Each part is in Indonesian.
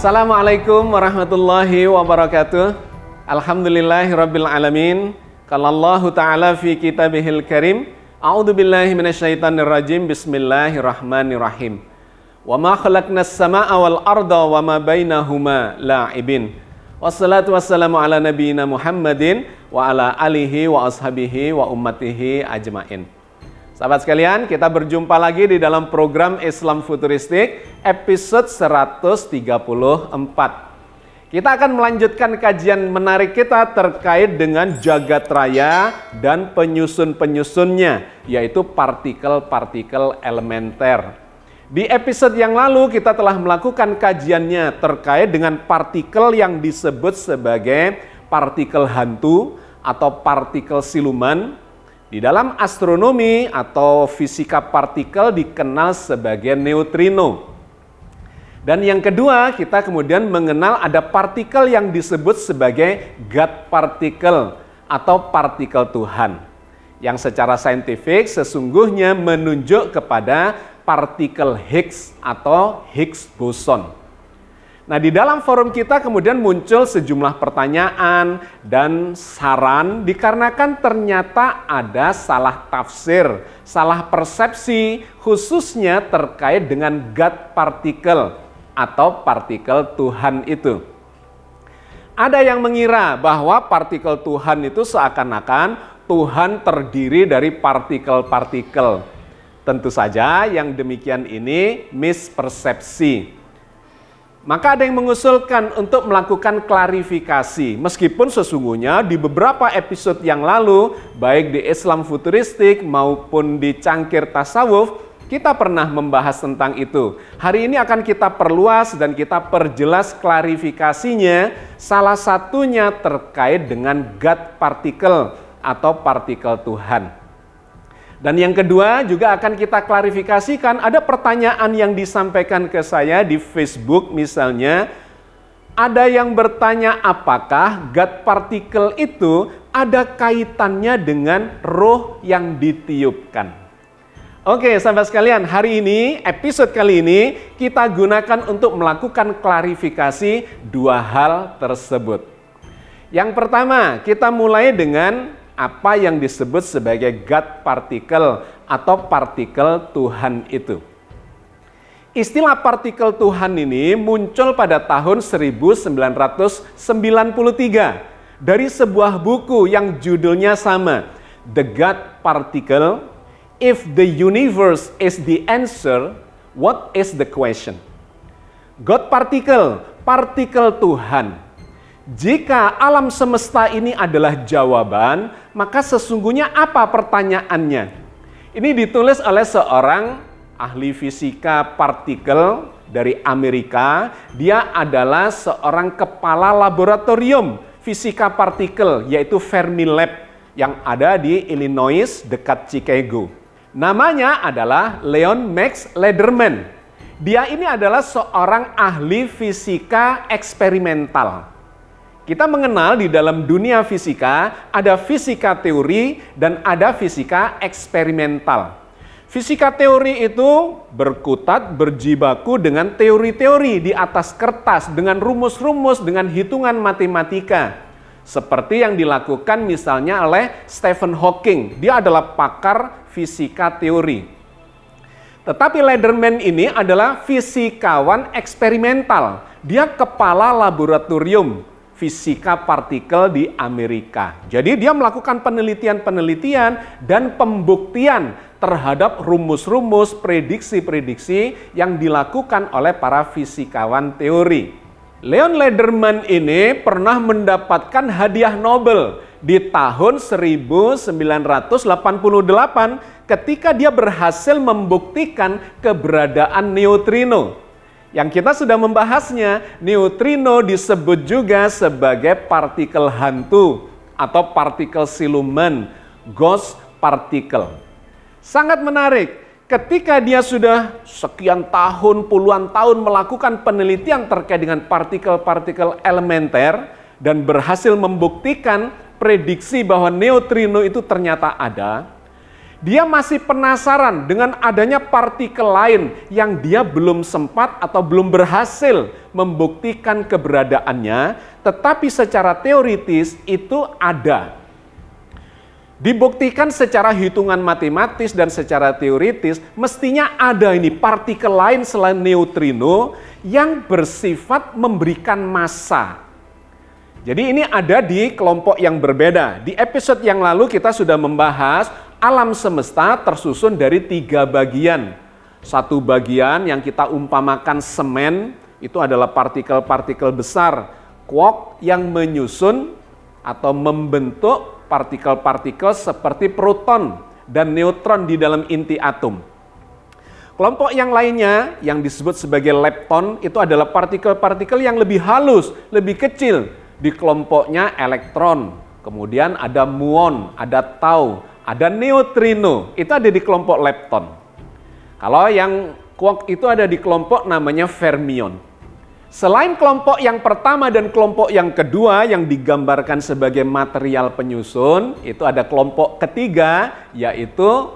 Assalamualaikum warahmatullahi wabarakatuh. Alhamdulillahirabbil alamin. Qalallahu ta'ala fi kitabihil karim. A'udzubillahi minasyaitonir rajim. Bismillahirrahmanirrahim. Wa ma khalaqnas samaa'a wal arda wa ma bainahuma la'ibin. Wassalatu wassalamu ala nabiyyina Muhammadin wa ala alihi wa ashabihi wa ummatihi ajmain. Sahabat sekalian, kita berjumpa lagi di dalam program Islam Futuristik episode 134. Kita akan melanjutkan kajian menarik kita terkait dengan jagat raya dan penyusun-penyusunnya, yaitu partikel-partikel elementer. Di episode yang lalu kita telah melakukan kajiannya terkait dengan partikel yang disebut sebagai partikel hantu atau partikel siluman. Di dalam astronomi atau fisika partikel dikenal sebagai neutrino. Dan yang kedua, kita kemudian mengenal ada partikel yang disebut sebagai God particle atau partikel Tuhan. Yang secara saintifik sesungguhnya menunjuk kepada partikel Higgs atau Higgs boson. Nah, di dalam forum kita kemudian muncul sejumlah pertanyaan dan saran dikarenakan ternyata ada salah tafsir, salah persepsi khususnya terkait dengan God particle atau partikel Tuhan itu. Ada yang mengira bahwa partikel Tuhan itu seakan-akan Tuhan terdiri dari partikel-partikel. Tentu saja yang demikian ini mispersepsi. Maka ada yang mengusulkan untuk melakukan klarifikasi, meskipun sesungguhnya di beberapa episode yang lalu, baik di Islam Futuristik maupun di Cangkir Tasawuf, kita pernah membahas tentang itu. Hari ini akan kita perluas dan kita perjelas klarifikasinya, salah satunya terkait dengan God particle atau partikel Tuhan. Dan yang kedua juga akan kita klarifikasikan, ada pertanyaan yang disampaikan ke saya di Facebook misalnya, ada yang bertanya apakah God particle itu ada kaitannya dengan roh yang ditiupkan. Oke sahabat sekalian, hari ini, episode kali ini kita gunakan untuk melakukan klarifikasi dua hal tersebut. Yang pertama, kita mulai dengan apa yang disebut sebagai God particle atau partikel Tuhan itu. Istilah partikel Tuhan ini muncul pada tahun 1993 dari sebuah buku yang judulnya sama, The God Particle. If the universe is the answer, what is the question? God particle, partikel Tuhan. Jika alam semesta ini adalah jawaban, maka sesungguhnya apa pertanyaannya? Ini ditulis oleh seorang ahli fisika partikel dari Amerika. Dia adalah seorang kepala laboratorium fisika partikel, yaitu Fermilab, yang ada di Illinois dekat Chicago. Namanya adalah Leon Max Lederman. Dia ini adalah seorang ahli fisika eksperimental. Kita mengenal di dalam dunia fisika ada fisika teori dan ada fisika eksperimental. Fisika teori itu berkutat, berjibaku dengan teori-teori di atas kertas, dengan rumus-rumus, dengan hitungan matematika. Seperti yang dilakukan misalnya oleh Stephen Hawking. Dia adalah pakar fisika teori. Tetapi Lederman ini adalah fisikawan eksperimental. Dia kepala laboratorium fisika partikel di Amerika. Jadi dia melakukan penelitian-penelitian dan pembuktian terhadap rumus-rumus, prediksi-prediksi yang dilakukan oleh para fisikawan teori. Leon Lederman ini pernah mendapatkan hadiah Nobel di tahun 1988 ketika dia berhasil membuktikan keberadaan neutrino. Yang kita sudah membahasnya, neutrino disebut juga sebagai partikel hantu atau partikel siluman, ghost particle. Sangat menarik, ketika dia sudah sekian tahun, puluhan tahun melakukan penelitian terkait dengan partikel-partikel elementer dan berhasil membuktikan prediksi bahwa neutrino itu ternyata ada, Dia masih penasaran dengan adanya partikel lain yang dia belum sempat atau belum berhasil membuktikan keberadaannya, tetapi secara teoritis itu ada. Dibuktikan secara hitungan matematis dan secara teoritis, mestinya ada ini partikel lain selain neutrino yang bersifat memberikan massa. Jadi ini ada di kelompok yang berbeda. Di episode yang lalu kita sudah membahas alam semesta tersusun dari 3 bagian. Satu bagian yang kita umpamakan semen, itu adalah partikel-partikel besar. Quark yang menyusun atau membentuk partikel-partikel seperti proton dan neutron di dalam inti atom. Kelompok yang lainnya yang disebut sebagai lepton itu adalah partikel-partikel yang lebih halus, lebih kecil. Di kelompoknya elektron, kemudian ada muon, ada tau, ada neutrino, itu ada di kelompok lepton. Kalau yang quark itu ada di kelompok namanya fermion. Selain kelompok yang pertama dan kelompok yang kedua yang digambarkan sebagai material penyusun, itu ada kelompok ketiga yaitu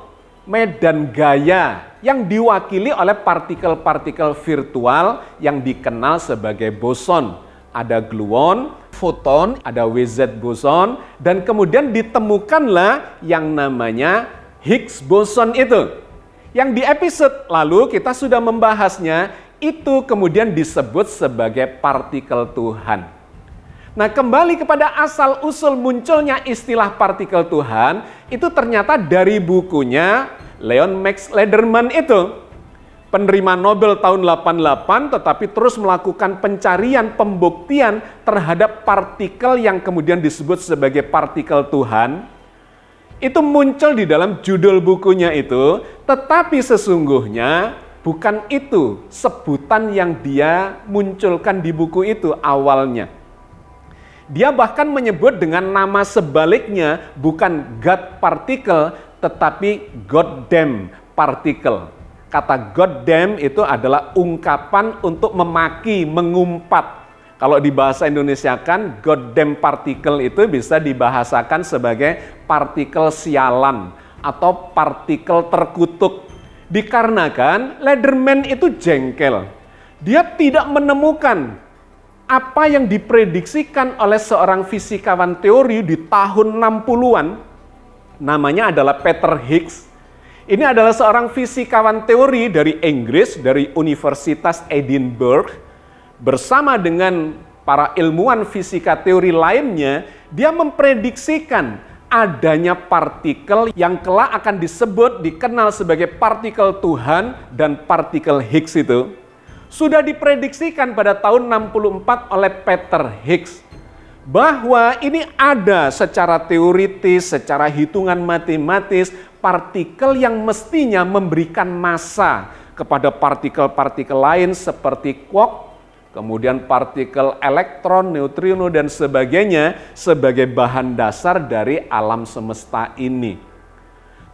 medan gaya yang diwakili oleh partikel-partikel virtual yang dikenal sebagai boson. Ada gluon, foton, ada WZ boson, dan kemudian ditemukanlah yang namanya Higgs boson itu. Yang di episode lalu kita sudah membahasnya, itu kemudian disebut sebagai partikel Tuhan. Nah, kembali kepada asal-usul munculnya istilah partikel Tuhan, itu ternyata dari bukunya Leon Max Lederman itu. Penerima Nobel tahun 88 tetapi terus melakukan pencarian pembuktian terhadap partikel yang kemudian disebut sebagai partikel Tuhan. Itu muncul di dalam judul bukunya itu, tetapi sesungguhnya bukan itu sebutan yang dia munculkan di buku itu awalnya. Dia bahkan menyebut dengan nama sebaliknya, bukan God particle tetapi goddamn particle. Kata goddamn itu adalah ungkapan untuk memaki, mengumpat. Kalau di bahasa Indonesia kan goddamn particle itu bisa dibahasakan sebagai partikel sialan atau partikel terkutuk. Dikarenakan Lederman itu jengkel. Dia tidak menemukan apa yang diprediksikan oleh seorang fisikawan teori di tahun 60-an. Namanya adalah Peter Higgs. Ini adalah seorang fisikawan teori dari Inggris, dari Universitas Edinburgh. Bersama dengan para ilmuwan fisika teori lainnya, dia memprediksikan adanya partikel yang kelak akan dikenal sebagai partikel Tuhan dan partikel Higgs itu. Sudah diprediksikan pada tahun 64 oleh Peter Higgs. Bahwa ini ada secara teoritis, secara hitungan matematis, partikel yang mestinya memberikan massa kepada partikel-partikel lain seperti quark, kemudian partikel elektron, neutrino, dan sebagainya sebagai bahan dasar dari alam semesta ini.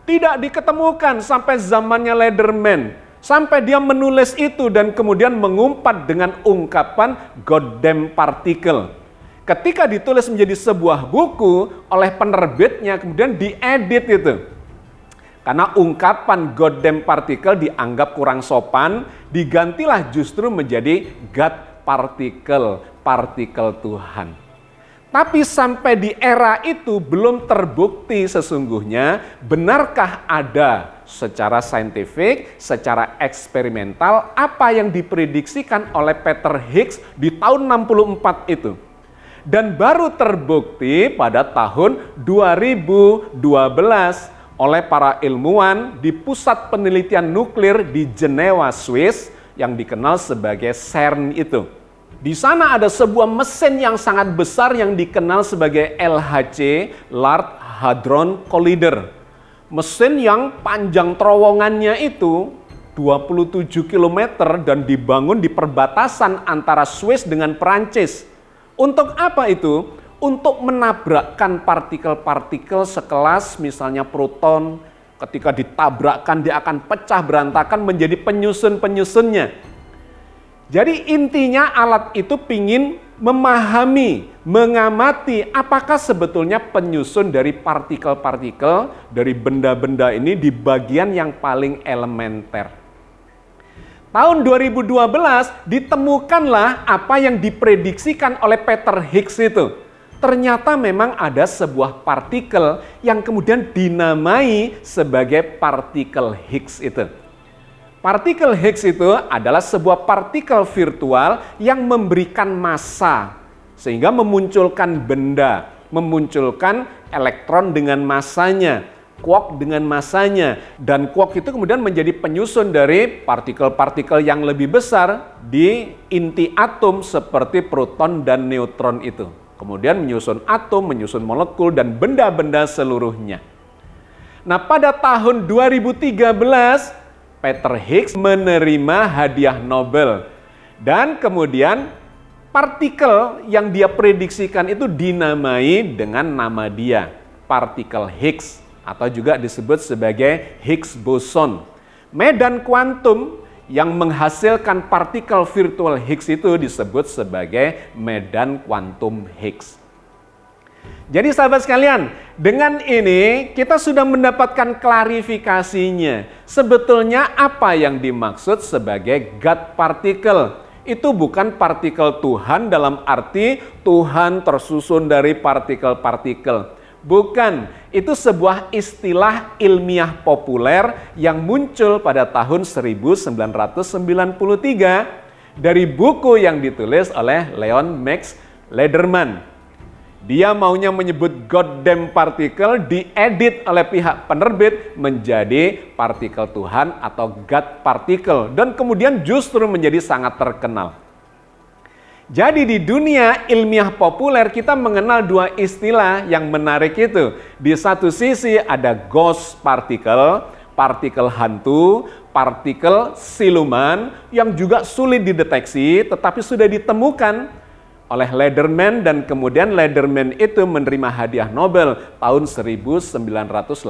Tidak diketemukan sampai zamannya Lederman, sampai dia menulis itu dan kemudian mengumpat dengan ungkapan goddamn particle. Ketika ditulis menjadi sebuah buku oleh penerbitnya, kemudian diedit itu. Karena ungkapan goddamn particle dianggap kurang sopan, digantilah justru menjadi God particle, partikel Tuhan. Tapi sampai di era itu belum terbukti sesungguhnya benarkah ada secara saintifik, secara eksperimental apa yang diprediksikan oleh Peter Higgs di tahun 64 itu. Dan baru terbukti pada tahun 2012 oleh para ilmuwan di Pusat Penelitian Nuklir di Jenewa, Swiss yang dikenal sebagai CERN itu. Di sana ada sebuah mesin yang sangat besar yang dikenal sebagai LHC, Large Hadron Collider. Mesin yang panjang terowongannya itu 27 km dan dibangun di perbatasan antara Swiss dengan Perancis. Untuk apa itu? Untuk menabrakkan partikel-partikel sekelas misalnya proton, ketika ditabrakkan dia akan pecah berantakan menjadi penyusun-penyusunnya. Jadi intinya alat itu pingin memahami, mengamati apakah sebetulnya penyusun dari partikel-partikel dari benda-benda ini di bagian yang paling elementer. Tahun 2012 ditemukanlah apa yang diprediksikan oleh Peter Higgs itu. Ternyata memang ada sebuah partikel yang kemudian dinamai sebagai partikel Higgs itu. Partikel Higgs itu adalah sebuah partikel virtual yang memberikan massa, sehingga memunculkan benda, memunculkan elektron dengan massanya, quark dengan massanya, dan quark itu kemudian menjadi penyusun dari partikel-partikel yang lebih besar di inti atom seperti proton dan neutron itu. Kemudian menyusun atom, menyusun molekul, dan benda-benda seluruhnya. Nah, pada tahun 2013, Peter Higgs menerima hadiah Nobel. Dan kemudian partikel yang dia prediksikan itu dinamai dengan nama dia, partikel Higgs, atau juga disebut sebagai Higgs boson. Medan kuantum yang menghasilkan partikel virtual Higgs itu disebut sebagai medan kuantum Higgs. Jadi sahabat sekalian, dengan ini kita sudah mendapatkan klarifikasinya. Sebetulnya apa yang dimaksud sebagai God particle? Itu bukan partikel Tuhan dalam arti Tuhan tersusun dari partikel-partikel. Bukan, itu sebuah istilah ilmiah populer yang muncul pada tahun 1993 dari buku yang ditulis oleh Leon Max Lederman. Dia maunya menyebut goddamn particle, diedit oleh pihak penerbit menjadi partikel Tuhan atau God particle, dan kemudian justru menjadi sangat terkenal. Jadi di dunia ilmiah populer kita mengenal dua istilah yang menarik itu. Di satu sisi ada ghost particle, partikel hantu, partikel siluman yang juga sulit dideteksi tetapi sudah ditemukan oleh Lederman, dan kemudian Lederman itu menerima hadiah Nobel tahun 1988.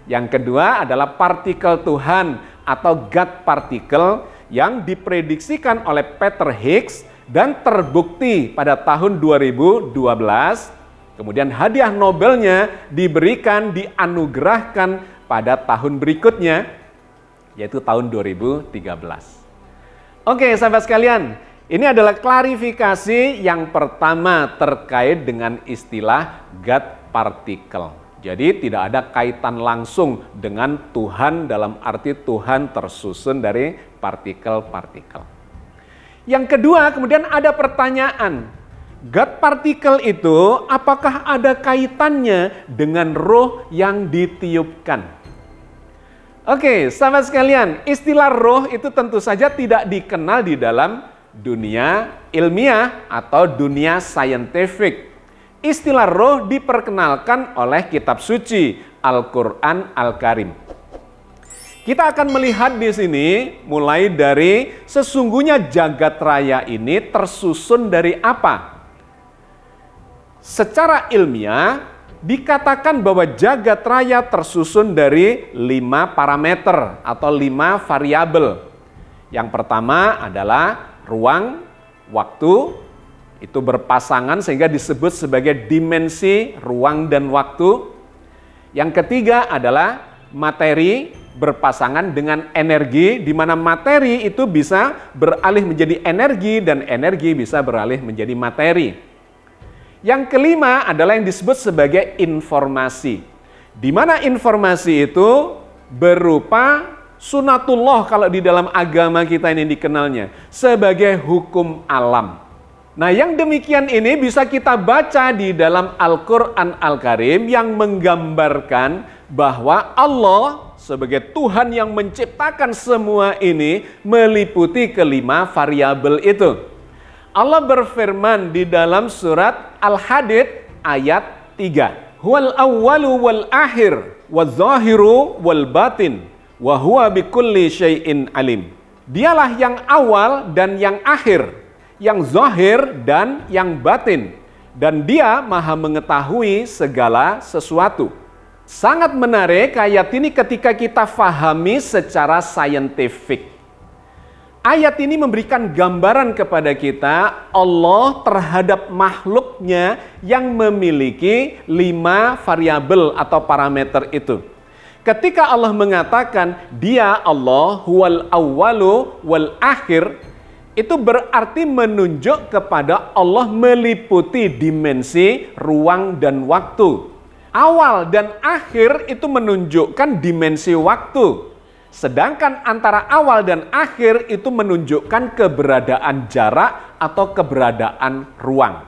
Yang kedua adalah partikel Tuhan atau God particle yang diprediksikan oleh Peter Higgs dan terbukti pada tahun 2012. Kemudian hadiah Nobelnya diberikan, dianugerahkan pada tahun berikutnya, yaitu tahun 2013. Oke sahabat sekalian, ini adalah klarifikasi yang pertama terkait dengan istilah God particle. Jadi tidak ada kaitan langsung dengan Tuhan dalam arti Tuhan tersusun dari partikel-partikel. Yang kedua, kemudian ada pertanyaan. God particle itu apakah ada kaitannya dengan roh yang ditiupkan? Oke, sahabat sekalian, istilah roh itu tentu saja tidak dikenal di dalam dunia ilmiah atau dunia saintifik. Istilah roh diperkenalkan oleh kitab suci Al-Quran Al-Karim. Kita akan melihat di sini mulai dari sesungguhnya jagat raya ini tersusun dari apa? Secara ilmiah dikatakan bahwa jagat raya tersusun dari 5 parameter atau 5 variabel. Yang pertama adalah ruang, waktu, itu berpasangan sehingga disebut sebagai dimensi ruang dan waktu. Yang ketiga adalah materi berpasangan dengan energi, di mana materi itu bisa beralih menjadi energi dan energi bisa beralih menjadi materi. Yang kelima adalah yang disebut sebagai informasi, di mana informasi itu berupa sunatullah kalau di dalam agama kita ini dikenalnya sebagai hukum alam. Nah, yang demikian ini bisa kita baca di dalam Al-Quran Al-Karim yang menggambarkan bahwa Allah sebagai Tuhan yang menciptakan semua ini meliputi kelima variabel itu. Allah berfirman di dalam surat Al-Hadid ayat 3. Huwal awwalu wal akhir, wal zahiru wal batin, wa huwa bikulli syai'in alim. Dialah yang awal dan yang akhir, yang zahir dan yang batin, dan dia maha mengetahui segala sesuatu. Sangat menarik ayat ini ketika kita fahami secara saintifik. Ayat ini memberikan gambaran kepada kita Allah terhadap makhluknya yang memiliki 5 variabel atau parameter itu. Ketika Allah mengatakan dia Allah huwal awwalu wal akhir, itu berarti menunjuk kepada Allah meliputi dimensi ruang dan waktu. Awal dan akhir itu menunjukkan dimensi waktu. Sedangkan antara awal dan akhir itu menunjukkan keberadaan jarak atau keberadaan ruang.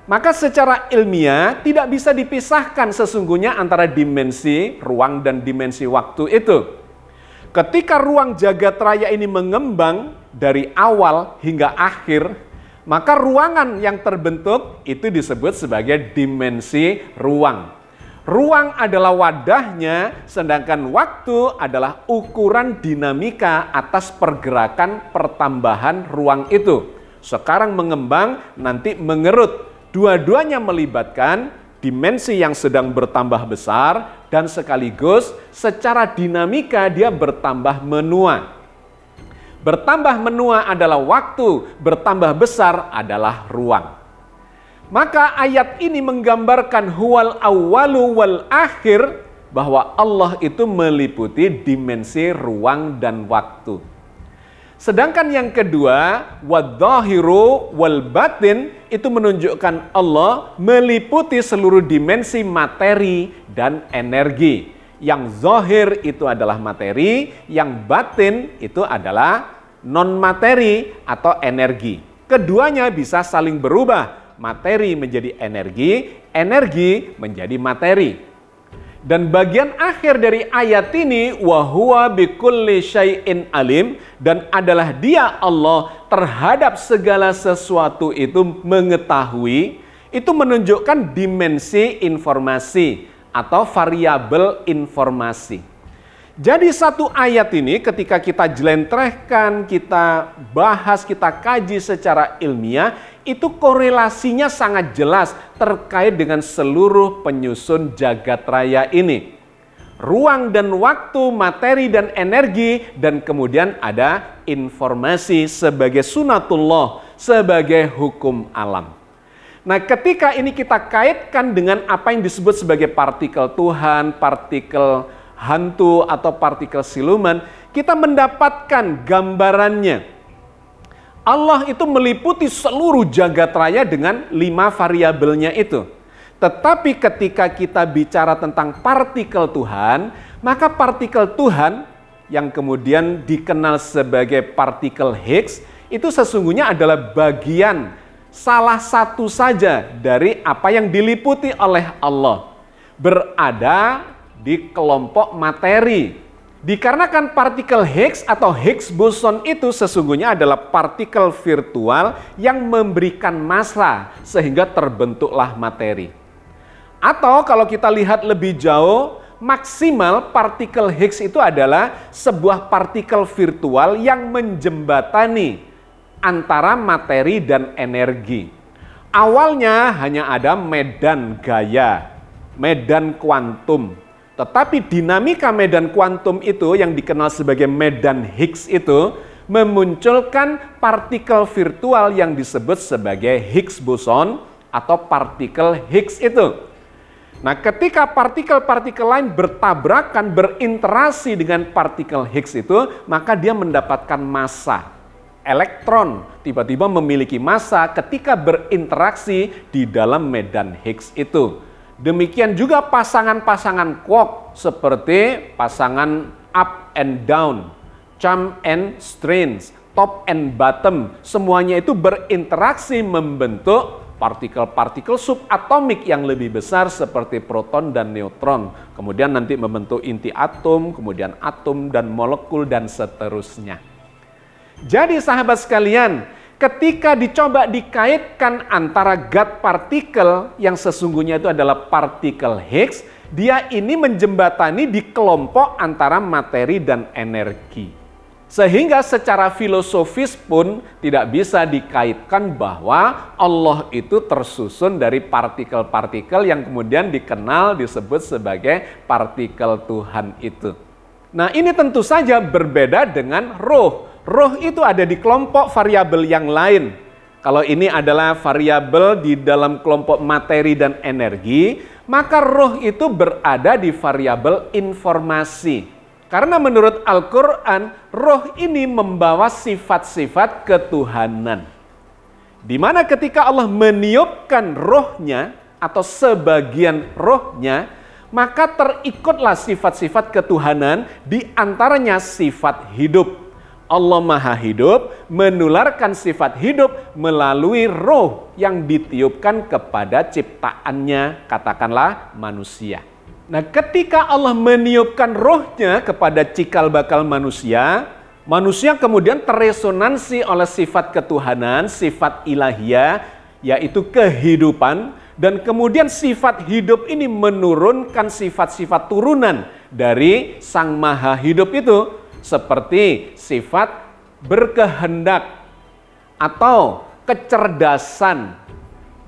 Maka secara ilmiah tidak bisa dipisahkan sesungguhnya antara dimensi ruang dan dimensi waktu itu. Ketika ruang jagat raya ini mengembang dari awal hingga akhir, maka ruangan yang terbentuk itu disebut sebagai dimensi ruang. Ruang adalah wadahnya, sedangkan waktu adalah ukuran dinamika atas pergerakan pertambahan ruang itu. Sekarang mengembang, nanti mengerut. Dua-duanya melibatkan dimensi yang sedang bertambah besar dan sekaligus secara dinamika dia bertambah menua. Bertambah menua adalah waktu, bertambah besar adalah ruang. Maka ayat ini menggambarkan huwal awwalu wal akhir, bahwa Allah itu meliputi dimensi ruang dan waktu. Sedangkan yang kedua, wadzahiru wal batin, itu menunjukkan Allah meliputi seluruh dimensi materi dan energi. Yang zahir itu adalah materi, yang batin itu adalah non-materi atau energi. Keduanya bisa saling berubah. Materi menjadi energi, energi menjadi materi. Dan bagian akhir dari ayat ini, wa huwa bikulli syai'in alim, dan adalah dia Allah terhadap segala sesuatu itu mengetahui, itu menunjukkan dimensi informasi atau variabel informasi. Jadi satu ayat ini ketika kita jelentrehkan, kita bahas, kita kaji secara ilmiah, itu korelasinya sangat jelas terkait dengan seluruh penyusun jagat raya ini. Ruang dan waktu, materi dan energi, dan kemudian ada informasi sebagai sunatullah, sebagai hukum alam. Nah, ketika ini kita kaitkan dengan apa yang disebut sebagai partikel Tuhan, partikel hantu atau partikel siluman, kita mendapatkan gambarannya. Allah itu meliputi seluruh jagat raya dengan 5 variabelnya itu. Tetapi ketika kita bicara tentang partikel Tuhan, maka partikel Tuhan yang kemudian dikenal sebagai partikel Higgs itu sesungguhnya adalah bagian salah satu saja dari apa yang diliputi oleh Allah. Berada di kelompok materi. Dikarenakan partikel Higgs atau Higgs boson itu sesungguhnya adalah partikel virtual yang memberikan massa sehingga terbentuklah materi. Atau kalau kita lihat lebih jauh, maksimal partikel Higgs itu adalah sebuah partikel virtual yang menjembatani antara materi dan energi. Awalnya hanya ada medan gaya, medan kuantum. Tetapi dinamika medan kuantum itu yang dikenal sebagai medan Higgs itu memunculkan partikel virtual yang disebut sebagai Higgs boson atau partikel Higgs itu. Nah, ketika partikel-partikel lain bertabrakan, berinteraksi dengan partikel Higgs itu, maka dia mendapatkan massa. Elektron tiba-tiba memiliki massa ketika berinteraksi di dalam medan Higgs itu. Demikian juga pasangan-pasangan quark seperti pasangan up and down, charm and strange, top and bottom. Semuanya itu berinteraksi membentuk partikel-partikel subatomik yang lebih besar seperti proton dan neutron. Kemudian nanti membentuk inti atom, kemudian atom dan molekul dan seterusnya. Jadi sahabat sekalian, ketika dicoba dikaitkan antara God partikel yang sesungguhnya itu adalah partikel Higgs, dia ini menjembatani di kelompok antara materi dan energi. Sehingga secara filosofis pun tidak bisa dikaitkan bahwa Allah itu tersusun dari partikel-partikel yang kemudian dikenal disebut sebagai partikel Tuhan itu. Nah, ini tentu saja berbeda dengan roh. roh itu ada di kelompok variabel yang lain. Kalau ini adalah variabel di dalam kelompok materi dan energi, maka roh itu berada di variabel informasi. Karena menurut Al-Quran, roh ini membawa sifat-sifat ketuhanan. Di mana ketika Allah meniupkan rohnya atau sebagian rohnya, maka terikutlah sifat-sifat ketuhanan, di antaranya sifat hidup. Allah Maha Hidup menularkan sifat hidup melalui roh yang ditiupkan kepada ciptaannya, katakanlah manusia. Nah, ketika Allah meniupkan rohnya kepada cikal bakal manusia, manusia kemudian terresonansi oleh sifat ketuhanan, sifat ilahiyah, yaitu kehidupan, dan kemudian sifat hidup ini menurunkan sifat-sifat turunan dari Sang Maha Hidup itu, seperti sifat berkehendak atau kecerdasan,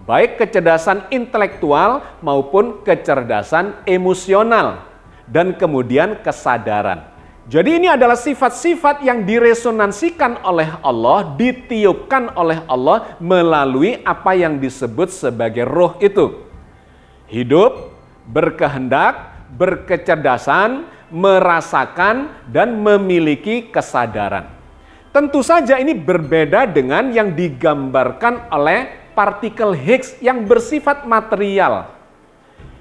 baik kecerdasan intelektual maupun kecerdasan emosional, dan kemudian kesadaran. Jadi ini adalah sifat-sifat yang diresonansikan oleh Allah, ditiupkan oleh Allah melalui apa yang disebut sebagai roh itu. Hidup, berkehendak, berkecerdasan, merasakan, dan memiliki kesadaran. Tentu saja ini berbeda dengan yang digambarkan oleh partikel Higgs yang bersifat material.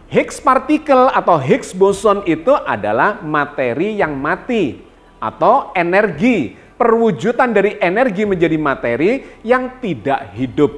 Higgs partikel atau Higgs boson itu adalah materi yang mati atau energi, perwujudan dari energi menjadi materi yang tidak hidup.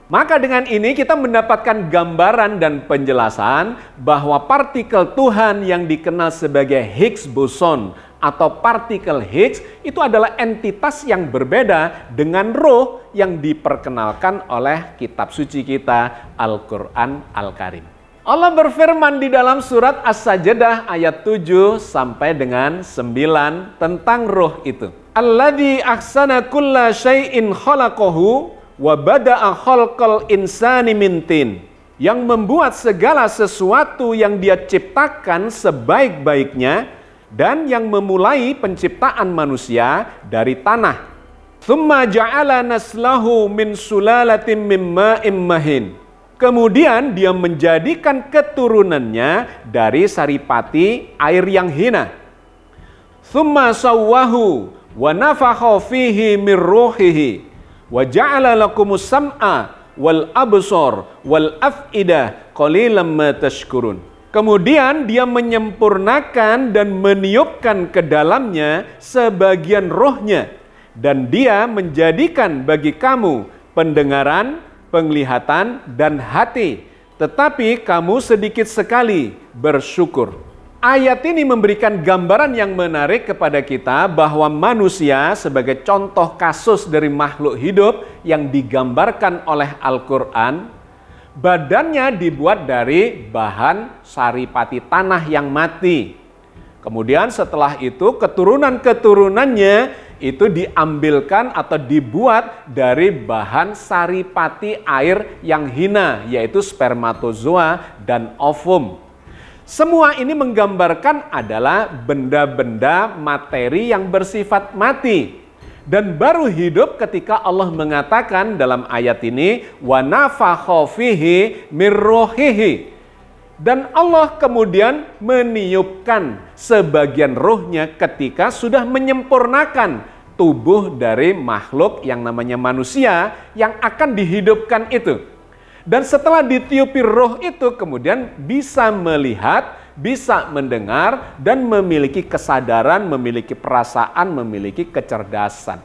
Maka dengan ini kita mendapatkan gambaran dan penjelasan bahwa partikel Tuhan yang dikenal sebagai Higgs boson atau partikel Higgs itu adalah entitas yang berbeda dengan roh yang diperkenalkan oleh kitab suci kita, Al-Quran Al-Karim. Allah berfirman di dalam surat As-Sajdah ayat 7 sampai dengan 9 tentang roh itu. Alladzi ahsana kulla syai'in khalaqahu wa bada'a khalqal insani min tin, yang membuat segala sesuatu yang Dia ciptakan sebaik-baiknya dan yang memulai penciptaan manusia dari tanah. Tsumma ja'ala naslahu min sulalatin mim ma'im mahin. Kemudian Dia menjadikan keturunannya dari saripati air yang hina. Tsumma sawwahu wa nafakha fihi min ruhihi wa ja'ala lakumus sam'a wal absar wal af'idah qalilan ma tashkurun. Kemudian Dia menyempurnakan dan meniupkan ke dalamnya sebagian rohnya, dan Dia menjadikan bagi kamu pendengaran, penglihatan, dan hati, tetapi kamu sedikit sekali bersyukur. Ayat ini memberikan gambaran yang menarik kepada kita bahwa manusia sebagai contoh kasus dari makhluk hidup yang digambarkan oleh Al-Quran, badannya dibuat dari bahan saripati tanah yang mati. Kemudian setelah itu keturunan-keturunannya itu diambilkan atau dibuat dari bahan saripati air yang hina, yaitu spermatozoa dan ovum. Semua ini menggambarkan adalah benda-benda materi yang bersifat mati dan baru hidup ketika Allah mengatakan dalam ayat ini wa nafakha fihi mir ruhihi, dan Allah kemudian meniupkan sebagian rohnya ketika sudah menyempurnakan tubuh dari makhluk yang namanya manusia yang akan dihidupkan itu. Dan setelah ditiupi roh itu kemudian bisa melihat, bisa mendengar, dan memiliki kesadaran, memiliki perasaan, memiliki kecerdasan.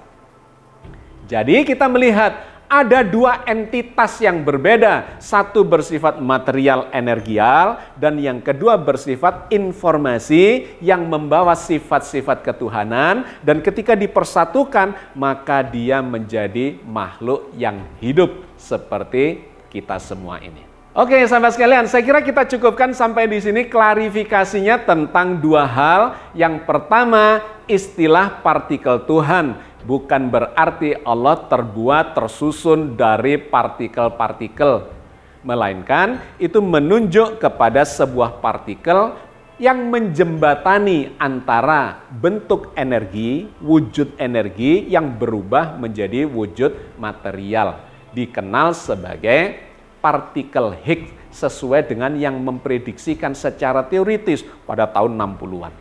Jadi kita melihat ada dua entitas yang berbeda. Satu bersifat material energial dan yang kedua bersifat informasi yang membawa sifat-sifat ketuhanan. Dan ketika dipersatukan maka dia menjadi makhluk yang hidup seperti kita semua ini. Oke, sahabat sekalian, saya kira kita cukupkan sampai di sini klarifikasinya tentang dua hal. Yang pertama, istilah partikel Tuhan bukan berarti Allah terbuat, tersusun dari partikel-partikel, melainkan itu menunjuk kepada sebuah partikel yang menjembatani antara bentuk energi, wujud energi yang berubah menjadi wujud material. Dikenal sebagai partikel Higgs sesuai dengan yang memprediksikan secara teoritis pada tahun 60-an.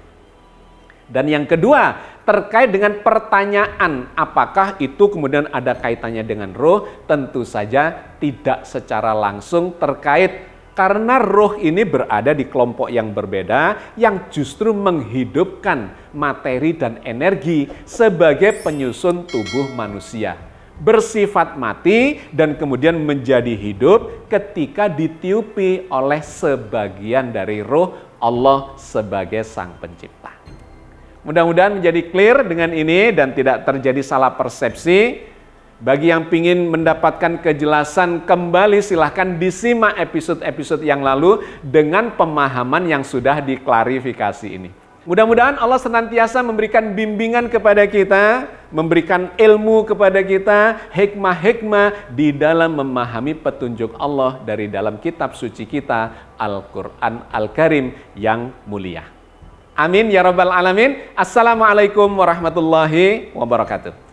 Dan yang kedua, terkait dengan pertanyaan apakah itu kemudian ada kaitannya dengan roh, tentu saja tidak secara langsung terkait, karena roh ini berada di kelompok yang berbeda yang justru menghidupkan materi dan energi sebagai penyusun tubuh manusia. Bersifat mati dan kemudian menjadi hidup ketika ditiupi oleh sebagian dari roh Allah sebagai Sang Pencipta. Mudah-mudahan menjadi clear dengan ini dan tidak terjadi salah persepsi. Bagi yang ingin mendapatkan kejelasan kembali, silahkan disimak episode-episode yang lalu dengan pemahaman yang sudah diklarifikasi ini. Mudah-mudahan Allah senantiasa memberikan bimbingan kepada kita, memberikan ilmu kepada kita, hikmah-hikmah di dalam memahami petunjuk Allah dari dalam kitab suci kita, Al-Quran Al-Karim yang mulia. Amin ya rabbal alamin. Assalamualaikum warahmatullahi wabarakatuh.